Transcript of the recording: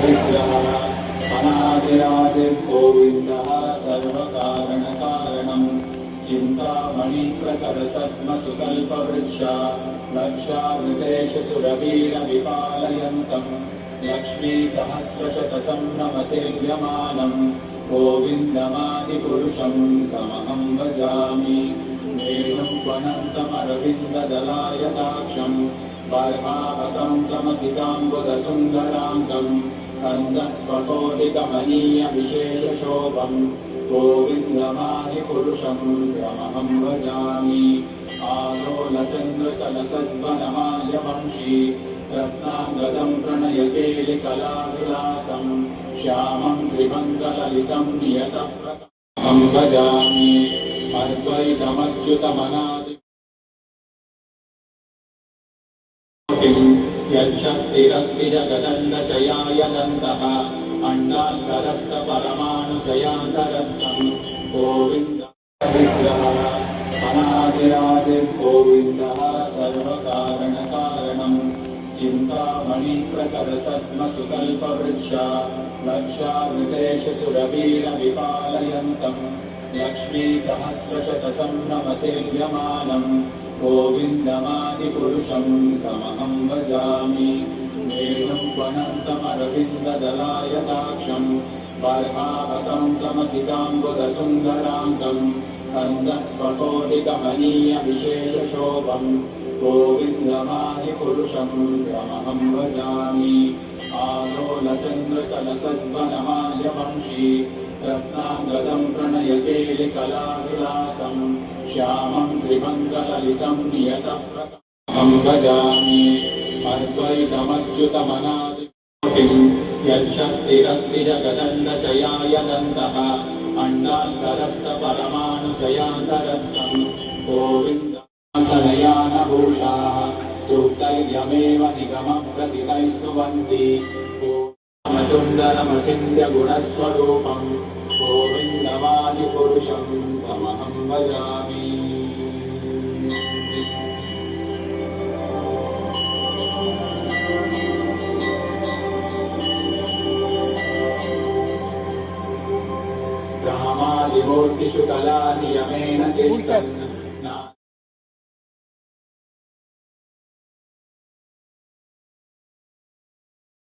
विग्रहः अनादिरादिर्गोविन्दः सर्वकारणकारणम् चिन्तामणिप्रकरसद्मसुकल्पवृक्षा लक्षावृतेषु सुरवीरविपालयन्तम् लक्ष्मीसहस्रशतसंभ्रमसेव्यमानम् गोविन्दमादिपुरुषम् तमहं भजामि वेणुं त्वनन्तमरविन्ददलायताक्षम् बर्हावतं समसिताम्बुदसुन्दराङ्गम् कन्दर्पकोटिकमनीयविशेषशोभम् गोविन्दमादिपुरुषं तमहं भजामि आलोलचन्द्रकलसद्वनमाल्यवंशी रत्नाङ्गदं प्रणयकेलिकलाविलासं श्यामं त्रिमङ्गललितं नियतप्रकाशं भजामि अद्वैतमच्युतमनादिं यच्छक्तिरस्ति जगदण्डचयायदन्तः अण्डान्तरस्थपरमाणुचयान्तरस्थं गोविन्द विग्रहः अनादिरादिर्गोविन्दः सर्वकारणकारणम् चिन्तामणिप्रकरसद्मसुकल्पवृक्षा लक्षावृतेषु सुरवीरविपालयन्तम् लक्ष्मीसहस्रशतसंभ्रमसेव्यमानम् गोविन्दमादिपुरुषं तमहं भजामि वेणुं त्वनन्तमरविन्ददलायताक्षम् बर्हावतं समसिताम्बुदसुन्दराङ्गम् कन्दर्पकोटिकमनीयविशेषशोभम् गोविन्दमादिपुरुषं तमहं भजामि आलोलचन्द्रकलसद्वनमाल्यवंशी रत्नाङ्गदं प्रणयकेलिकलाविलासं श्यामं त्रिमङ्गललितं नियतप्रकाशं भजामि अद्वैतमच्युतमनादिं यच्छक्तिरस्ति जगदण्डचयायदन्तः अण्डान्तरस्थपरमाणुचयान्तरस्थं गोविन्द सनयानभूषाः सूक्तैर्यमेव निगमप्रतितैस्तुवन्ति सुन्दरमचिन्त्य गुणस्वरूपं गोविन्दमादिपुरुषं तमहं भजामि रामादिमूर्तिषु कलानियमेन तिष्ठन्